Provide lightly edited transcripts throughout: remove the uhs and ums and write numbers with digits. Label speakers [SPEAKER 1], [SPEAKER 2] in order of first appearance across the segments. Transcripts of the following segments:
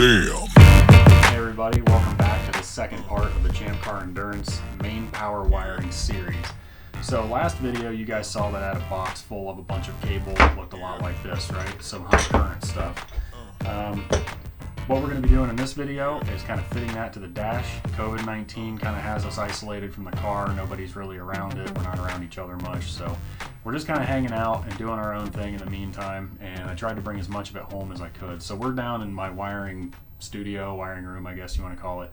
[SPEAKER 1] Damn.
[SPEAKER 2] Hey everybody, welcome back to the second part of the Champ Car Endurance main power wiring series. So last video you guys saw that I had a box full of a bunch of cable that looked a lot like this, right? Some high current stuff. What we're going to be doing in this video is kind of fitting that to the dash. COVID-19 kind of has us isolated from the car. Nobody's really around it. We're not around each other much. So we're just kind of hanging out and doing our own thing in the meantime. And I tried to bring as much of it home as I could. So we're down in my wiring studio, wiring room, I guess you want to call it.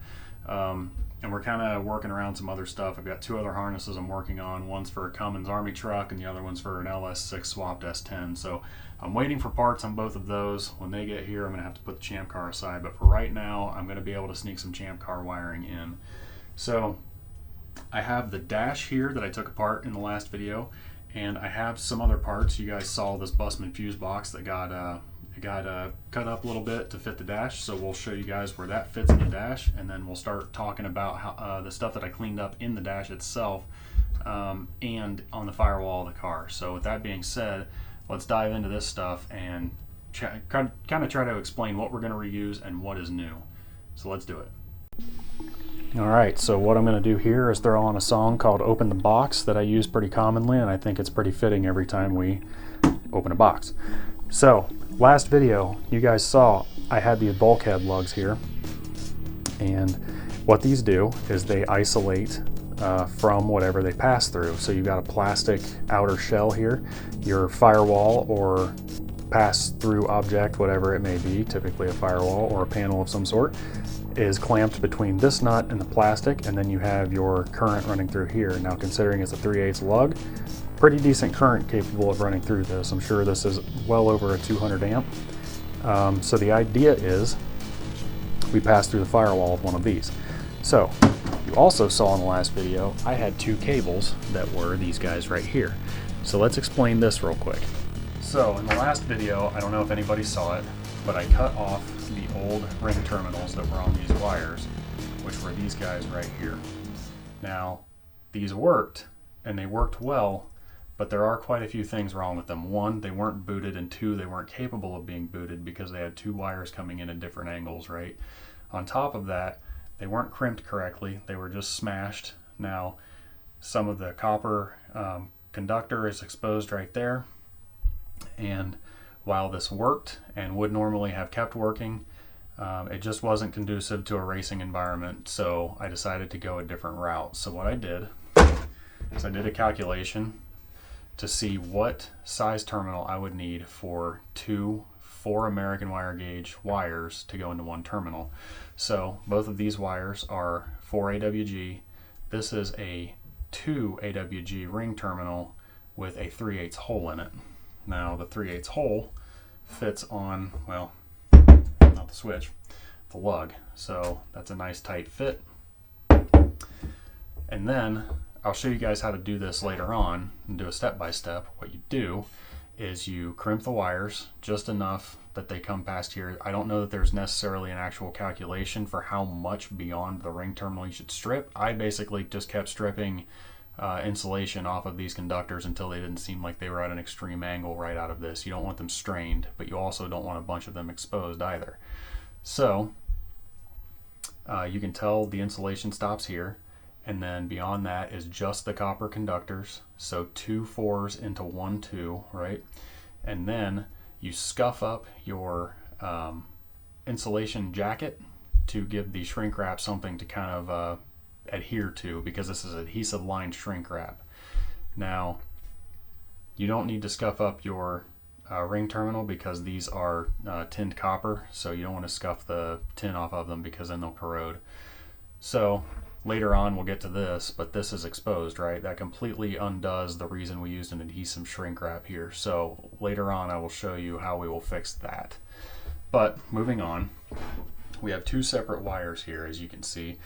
[SPEAKER 2] And we're kind of working around some other stuff. I've got two other harnesses I'm working on. One's for a Cummins Army truck and the other one's for an LS6 swapped S10. So I'm waiting for parts on both of those. When they get here, I'm going to have to put the Champ Car aside. But for right now, I'm going to be able to sneak some Champ Car wiring in. So I have the dash here that I took apart in the last video. And I have some other parts. You guys saw this Bussman fuse box that got cut up a little bit to fit the dash, so we'll show you guys where that fits in the dash, and then we'll start talking about how, the stuff that I cleaned up in the dash itself and on the firewall of the car. So with that being said, let's dive into this stuff and kind of try to explain what we're going to reuse and what is new. So let's do it. Alright, so what I'm going to do here is throw on a song called Open the Box that I use pretty commonly, and I think it's pretty fitting every time we open a box. So, last video, you guys saw I had these bulkhead lugs here, and what these do is they isolate from whatever they pass through. So you've got a plastic outer shell here, your firewall or pass-through object, whatever it may be, typically a firewall or a panel of some sort, is clamped between this nut and the plastic, and then you have your current running through here. Now, considering it's a 3/8 lug, pretty decent current capable of running through this. I'm sure this is well over a 200 amp. So the idea is we pass through the firewall with one of these. So you also saw in the last video, I had two cables that were these guys right here. So let's explain this real quick. So in the last video, I don't know if anybody saw it, but I cut off the old ring terminals that were on these wires, which were these guys right here. Now, these worked, and they worked well, but there are quite a few things wrong with them. One, they weren't booted, and two, they weren't capable of being booted because they had two wires coming in at different angles, right? On top of that, they weren't crimped correctly. They were just smashed. Now, some of the copper conductor is exposed right there, and while this worked and would normally have kept working, it just wasn't conducive to a racing environment, so I decided to go a different route. So what I did is I did a calculation to see what size terminal I would need for 4 American wire gauge wires to go into one terminal. So both of these wires are 4 AWG. This is a 2 AWG ring terminal with a 3/8 hole in it. Now the 3/8 hole fits on, well, not the switch, the lug. So that's a nice tight fit. And then I'll show you guys how to do this later on and do a step-by-step. What you do is you crimp the wires just enough that they come past here. I don't know that there's necessarily an actual calculation for how much beyond the ring terminal you should strip. I basically just kept stripping insulation off of these conductors until they didn't seem like they were at an extreme angle right out of this. You don't want them strained, but you also don't want a bunch of them exposed either. So you can tell the insulation stops here, and then beyond that is just the copper conductors. So 2 4s into 1 2, right? And then you scuff up your insulation jacket to give the shrink wrap something to kind of adhere to, because this is adhesive lined shrink wrap. Now, you don't need to scuff up your ring terminal because these are tinned copper, so you don't want to scuff the tin off of them because then they'll corrode. So later on we'll get to this, but this is exposed, right? That completely undoes the reason we used an adhesive shrink wrap here. So later on I will show you how we will fix that. But moving on, we have two separate wires here, as you can see.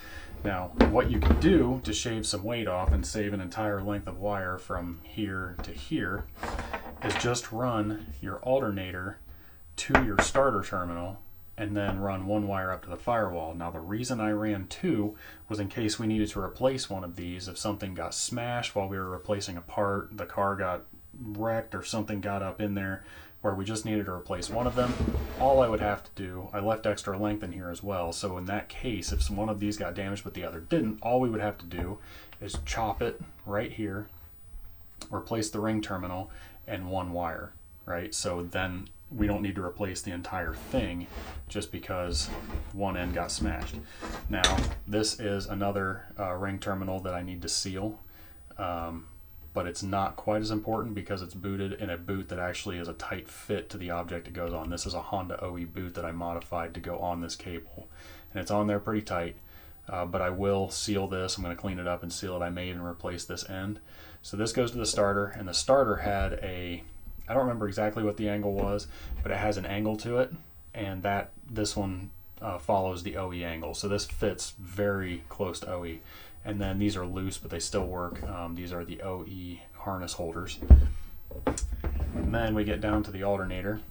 [SPEAKER 2] Now, what you can do to shave some weight off and save an entire length of wire from here to here is just run your alternator to your starter terminal and then run one wire up to the firewall. Now, the reason I ran 2 was in case we needed to replace one of these. If something got smashed while we were replacing a part, the car got wrecked or something got up in there, where we just needed to replace one of them. All I would have to do, I left extra length in here as well, so in that case, if one of these got damaged but the other didn't, all we would have to do is chop it right here, replace the ring terminal, and one wire, right? So then we don't need to replace the entire thing just because one end got smashed. Now, this is another ring terminal that I need to seal, but it's not quite as important because it's booted in a boot that actually is a tight fit to the object it goes on. This is a Honda OE boot that I modified to go on this cable, and it's on there pretty tight, but I will seal this. I'm going to clean it up and seal it. I made and replace this end. So this goes to the starter, and the starter had a, I don't remember exactly what the angle was, but it has an angle to it, and this one follows the OE angle. So this fits very close to OE. And then these are loose, but they still work. These are the OE harness holders. And then we get down to the alternator.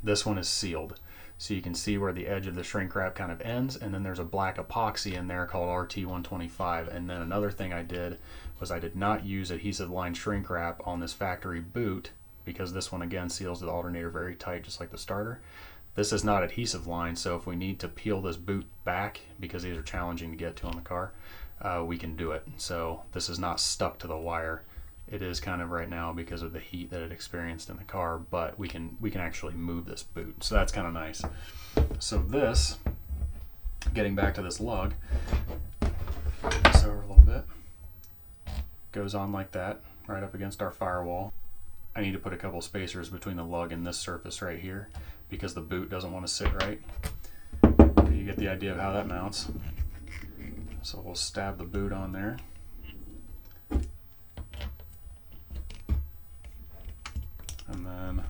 [SPEAKER 2] This one is sealed. So you can see where the edge of the shrink wrap kind of ends, and then there's a black epoxy in there called RT125. And then another thing I did was I did not use adhesive line shrink wrap on this factory boot, because this one again seals the alternator very tight, just like the starter. This is not adhesive line, so if we need to peel this boot back, because these are challenging to get to on the car, we can do it. So this is not stuck to the wire. It is kind of right now because of the heat that it experienced in the car, but we can actually move this boot. So that's kind of nice. So this, getting back to this lug, this over a little bit, goes on like that, right up against our firewall. I need to put a couple spacers between the lug and this surface right here because the boot doesn't want to sit right. You get the idea of how that mounts. So we'll stab the boot on there. And then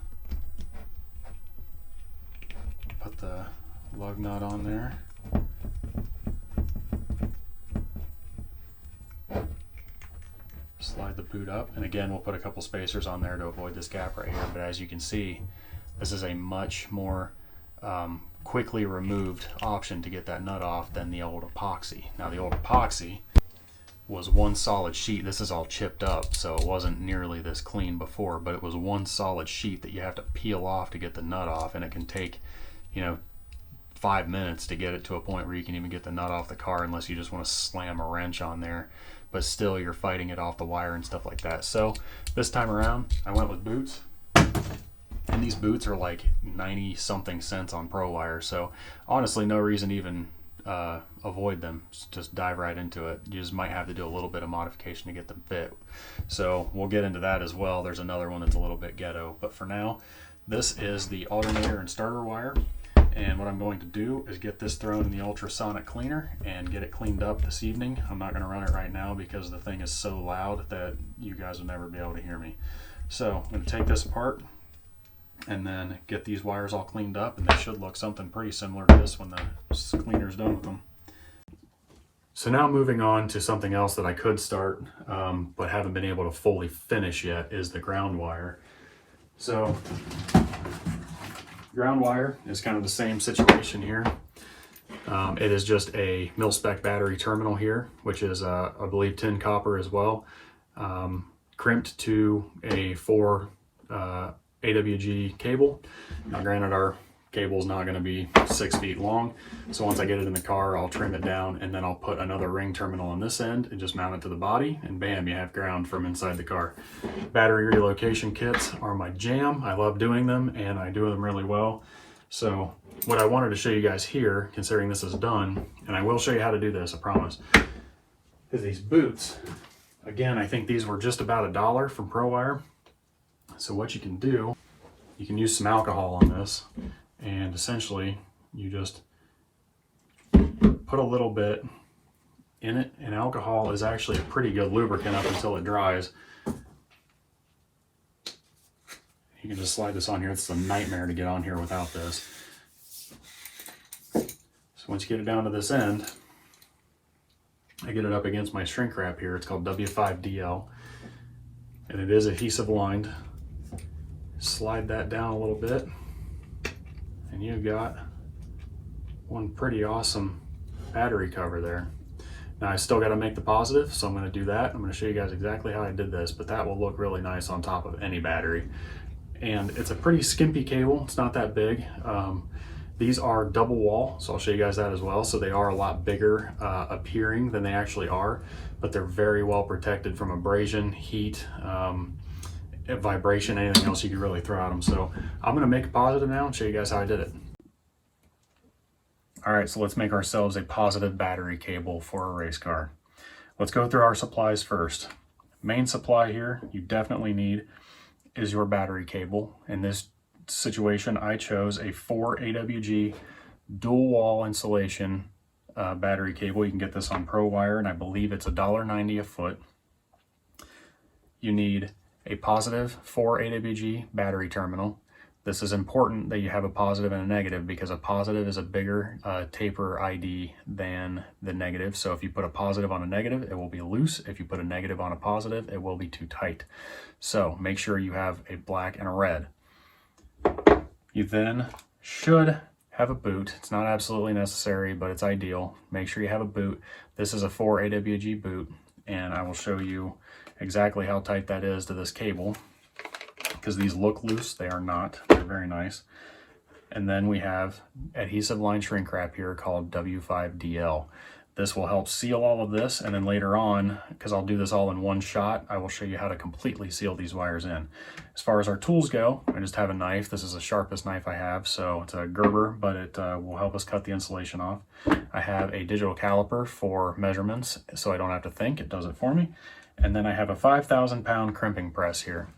[SPEAKER 2] put the lug nut on there. Slide the boot up, and again we'll put a couple spacers on there to avoid this gap right here, but as you can see, this is a much more quickly removed option to get that nut off than the old epoxy. Now the old epoxy was one solid sheet. This is all chipped up, so it wasn't nearly this clean before, but it was one solid sheet that you have to peel off to get the nut off, and it can take, 5 minutes to get it to a point where you can even get the nut off the car, unless you just want to slam a wrench on there, but still you're fighting it off the wire and stuff like that. So this time around I went with boots, and these boots are like 90 something cents on ProWire, so honestly no reason to even avoid them. Just dive right into it. You just might have to do a little bit of modification to get them fit, so we'll get into that as well. There's another one that's a little bit ghetto, but for now this is the alternator and starter wire, and what I'm going to do is get this thrown in the ultrasonic cleaner and get it cleaned up this evening. I'm not going to run it right now because the thing is so loud that you guys will never be able to hear me. So I'm going to take this apart and then get these wires all cleaned up, and they should look something pretty similar to this when the cleaner's done with them. So now moving on to something else that I could start but haven't been able to fully finish yet is the ground wire. So ground wire is kind of the same situation here. It is just a mil-spec battery terminal here, which is I believe tin copper as well, crimped to a 4 AWG cable. Now granted, our cable is not going to be 6 feet long, so once I get it in the car I'll trim it down, and then I'll put another ring terminal on this end and just mount it to the body, and bam, you have ground from inside the car. Battery relocation kits are my jam. I love doing them, and I do them really well. So what I wanted to show you guys here, considering this is done, and I will show you how to do this, I promise, is these boots. Again, I think these were just about $1 from ProWire. So what you can do, you can use some alcohol on this, and essentially you just put a little bit in it, and alcohol is actually a pretty good lubricant up until it dries. You can just slide this on here. It's a nightmare to get on here without this. So once you get it down to this end, I get it up against my shrink wrap here. It's called W5DL, and it is adhesive lined. Slide that down a little bit, and you've got one pretty awesome battery cover there. Now I still got to make the positive, so I'm going to do that. I'm going to show you guys exactly how I did this, but that will look really nice on top of any battery. and it's a pretty skimpy cable. It's not that big. These are double wall, so I'll show you guys that as well. So they are a lot bigger appearing than they actually are, but they're very well protected from abrasion, heat, vibration, anything else you could really throw at them. So I'm gonna make a positive now and show you guys how I did it. All right, so let's make ourselves a positive battery cable for a race car. Let's go through our supplies first. Main supply here you definitely need is your battery cable. In this situation, I chose a 4 AWG dual wall insulation battery cable. You can get this on ProWire, and I believe it's $1.90 a foot. You need a positive 4 AWG battery terminal. This is important that you have a positive and a negative, because a positive is a bigger taper ID than the negative. So if you put a positive on a negative, it will be loose. If you put a negative on a positive, it will be too tight. So make sure you have a black and a red. You then should have a boot. It's not absolutely necessary, but it's ideal. Make sure you have a boot. This is a 4 AWG boot, and I will show you exactly how tight that is to this cable, because these look loose. They are not. They're very nice. And then we have adhesive line shrink wrap here called W5DL. This will help seal all of this, and then later on, because I'll do this all in one shot, I will show you how to completely seal these wires in. As far as our tools go, I just have a knife. This is the sharpest knife I have, so it's a Gerber, but it will help us cut the insulation off. I have a digital caliper for measurements, so I don't have to think. It does it for me. And then I have a 5,000-pound crimping press here.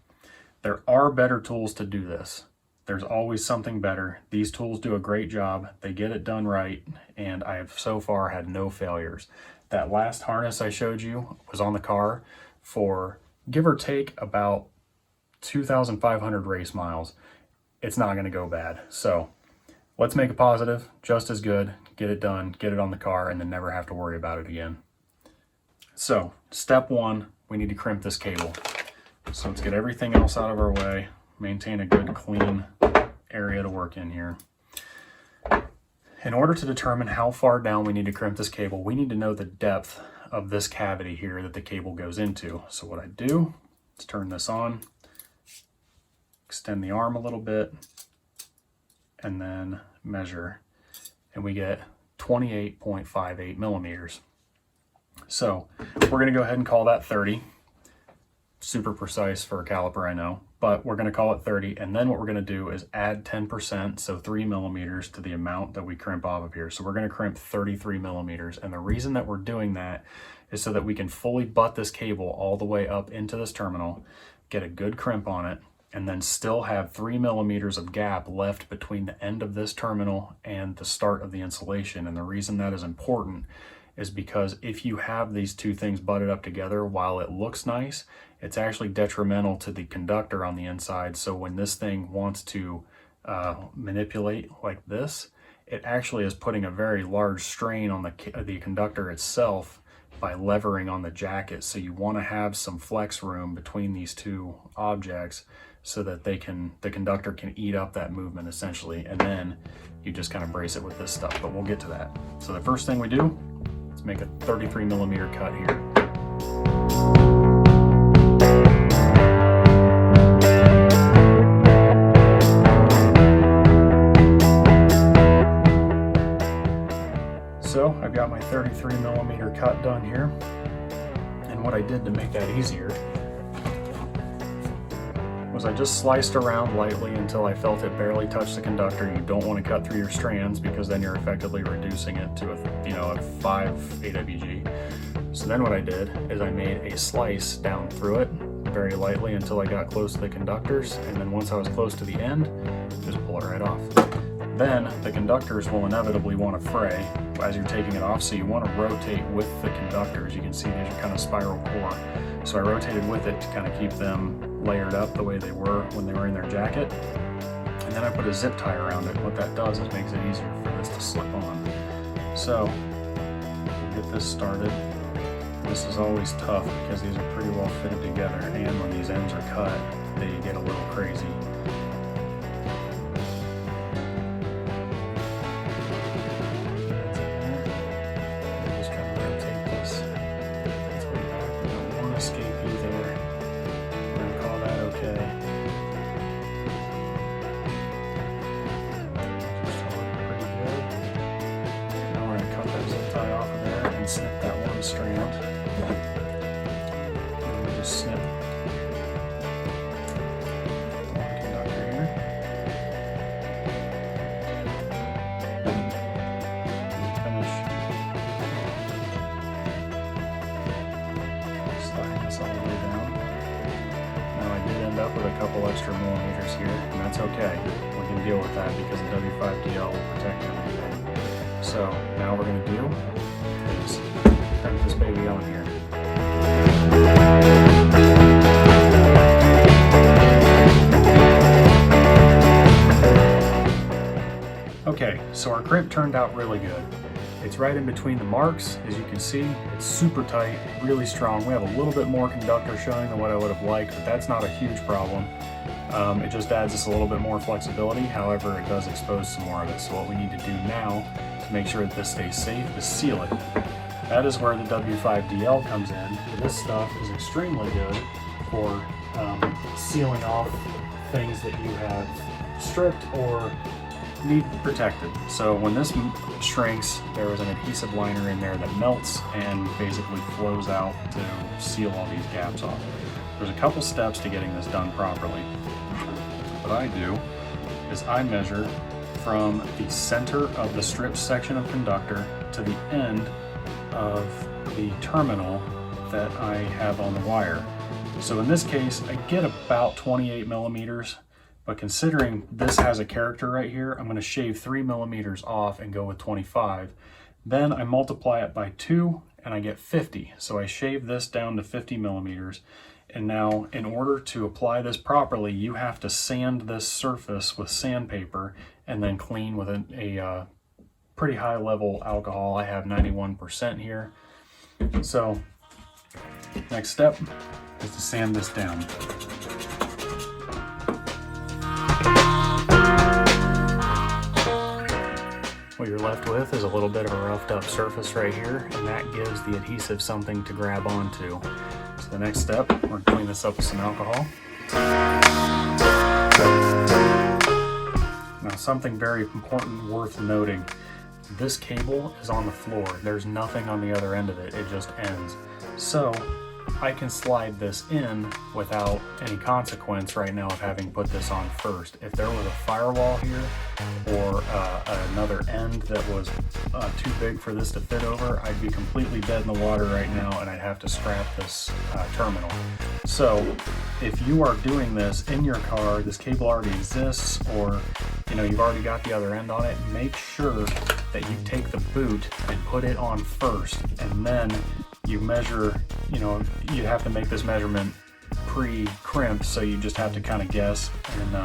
[SPEAKER 2] There are better tools to do this. There's always something better. These tools do a great job. They get it done right, and I have so far had no failures. That last harness I showed you was on the car for, give or take, about 2,500 race miles. It's not gonna go bad. So let's make a positive, just as good, get it done, get it on the car, and then never have to worry about it again. So step one, we need to crimp this cable. So let's get everything else out of our way, maintain a good clean area to work in here. In order to determine how far down we need to crimp this cable, we need to know the depth of this cavity here that the cable goes into. So what I do is turn this on, extend the arm a little bit, and then measure, and we get 28.58 millimeters. So we're gonna go ahead and call that 30. Super precise for a caliper, I know, but we're gonna call it 30. And then what we're gonna do is add 10%, so 3 millimeters to the amount that we crimp off of here. So we're gonna crimp 33 millimeters. And the reason that we're doing that is so that we can fully butt this cable all the way up into this terminal, get a good crimp on it, and then still have 3 millimeters of gap left between the end of this terminal and the start of the insulation. And the reason that is important is because if you have these two things butted up together, while it looks nice, it's actually detrimental to the conductor on the inside. So when this thing wants to manipulate like this, it actually is putting a very large strain on the conductor itself by levering on the jacket. So you want to have some flex room between these two objects so that the conductor can eat up that movement essentially, and then you just kind of brace it with this stuff, but we'll get to that. So the first thing we do, let's make a 33 millimeter cut here. So I've got my 33 millimeter cut done here. And what I did to make that easier was I just sliced around lightly until I felt it barely touch the conductor. You don't want to cut through your strands because then you're effectively reducing it to a 5 AWG. So then what I did is I made a slice down through it very lightly until I got close to the conductors, and then once I was close to the end, just pull it right off. Then the conductors will inevitably want to fray as you're taking it off, so you want to rotate with the conductors. You can see these are kind of spiral core. So I rotated with it to kind of keep them layered up the way they were when they were in their jacket. And then I put a zip tie around it. What that does is makes it easier for this to slip on. So we'll get this started. This is always tough because these are pretty well fitted together, and when these ends are cut, they get a little crazy. strand. And we'll just snip one conductor here. Finish sliding this all the way down. Now I did end up with a couple extra millimeters here, and that's okay. We can deal with that because the W5DL will protect everything. So now what we're going to do is turn this baby on here. Okay, so our crimp turned out really good. It's right in between the marks, as you can see. It's super tight, really strong. We have a little bit more conductor showing than what I would have liked, but that's not a huge problem. It just adds us a little bit more flexibility. However, it does expose some more of it. So what we need to do now to make sure that this stays safe is seal it. That is where the W5DL comes in. This stuff is extremely good for sealing off things that you have stripped or need protected. So when this shrinks, there is an adhesive liner in there that melts and basically flows out to seal all these gaps off. There's a couple steps to getting this done properly. What I do is I measure from the center of the strip section of conductor to the end of the terminal that I have on the wire. So in this case, I get about 28 millimeters, but considering this has a character right here, I'm going to shave 3 millimeters off and go with 25. Then I multiply it by 2 and I get 50. So I shave this down to 50 millimeters. And now in order to apply this properly, you have to sand this surface with sandpaper and then clean with a pretty high level alcohol. I have 91% here. So next step is to sand this down. What you're left with is a little bit of a roughed up surface right here, and that gives the adhesive something to grab onto. So the next step, we're going to clean this up with some alcohol. Now something very important worth noting, this cable is on the floor. There's nothing on the other end of it, it just ends. So I can slide this in without any consequence right now of having put this on first. If there was a firewall here or another end that was too big for this to fit over, I'd be completely dead in the water right now and I'd have to scrap this terminal. So if you are doing this in your car, this cable already exists, or you've already got the other end on it, make sure that you take the boot and put it on first, and then you measure, you have to make this measurement pre-crimp, so you just have to kind of guess and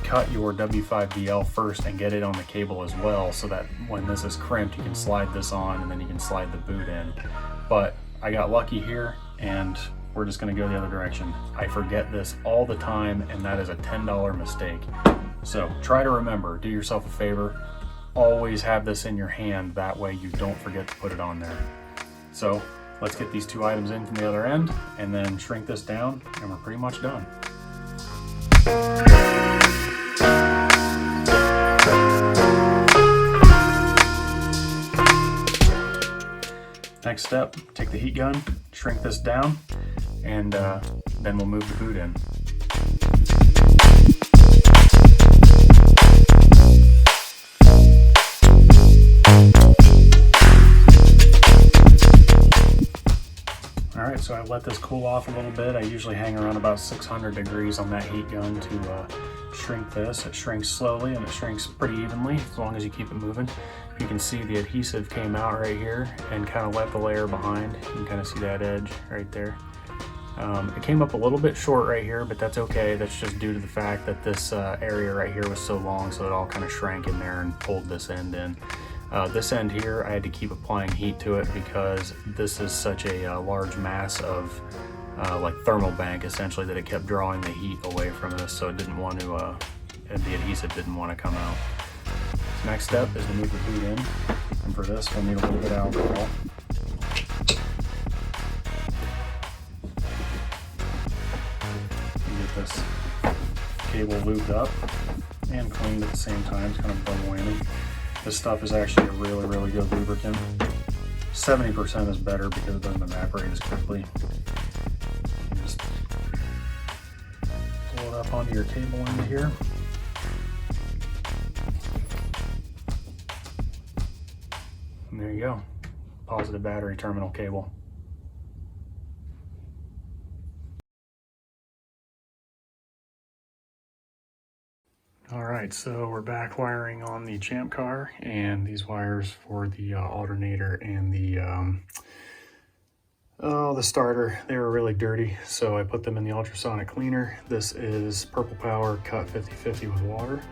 [SPEAKER 2] cut your W5DL first and get it on the cable as well, so that when this is crimped, you can slide this on and then you can slide the boot in. But I got lucky here, and we're just going to go the other direction. I forget this all the time, and that is a $10 mistake. So try to remember, do yourself a favor, always have this in your hand, that way you don't forget to put it on there. So let's get these two items in from the other end and then shrink this down, and we're pretty much done. Next step, take the heat gun, shrink this down, and then we'll move the boot in. Alright, so I let this cool off a little bit. I usually hang around about 600 degrees on that heat gun to shrink this. It shrinks slowly and it shrinks pretty evenly as long as you keep it moving. You can see the adhesive came out right here and kind of left the layer behind. You can kind of see that edge right there. It came up a little bit short right here, but that's okay. That's just due to the fact that this area right here was so long, so it all kind of shrank in there and pulled this end in. This end here, I had to keep applying heat to it because this is such a large mass of like thermal bank essentially, that it kept drawing the heat away from this, so it didn't want to, the adhesive didn't want to come out. So next step is to move the boot in, and for this we'll need a little bit of alcohol. And get this cable lubed up and cleaned at the same time. It's kind of double whammy. This stuff is actually a really, really good lubricant. 70% is better because it doesn't evaporate as quickly. Just pull it up onto your cable end here. And there you go, positive battery terminal cable. All right, so we're back wiring on the Champ car, and these wires for the alternator and the starter, they were really dirty, so I put them in the ultrasonic cleaner. This is Purple Power cut 50/50 with water.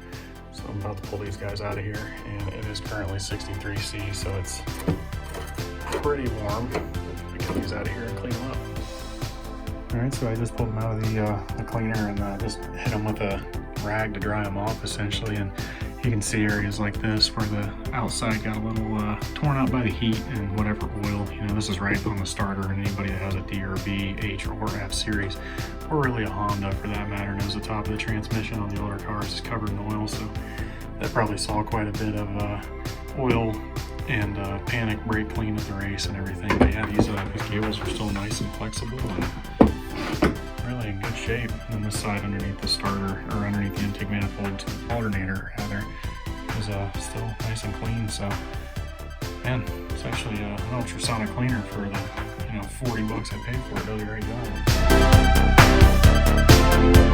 [SPEAKER 2] So I'm about to pull these guys out of here, and it is currently 63°C, so it's pretty warm. I get these out of here and clean them up. All right, so I just pulled them out of the cleaner and just hit them with a rag to dry them off essentially, and you can see areas like this where the outside got a little torn out by the heat and whatever oil. You know, this is right on the starter, and anybody that has a D or B, H or F series, or really a Honda for that matter, knows the top of the transmission on the older cars is covered in oil, so that probably saw quite a bit of oil and panic brake clean at the race and everything. But yeah, these cables are still nice and flexible and really in good shape. And then this side underneath the starter, or underneath the intake manifold alternator rather, is still nice and clean. So man, it's actually an ultrasonic cleaner for the $40 I paid for it. Does a great job.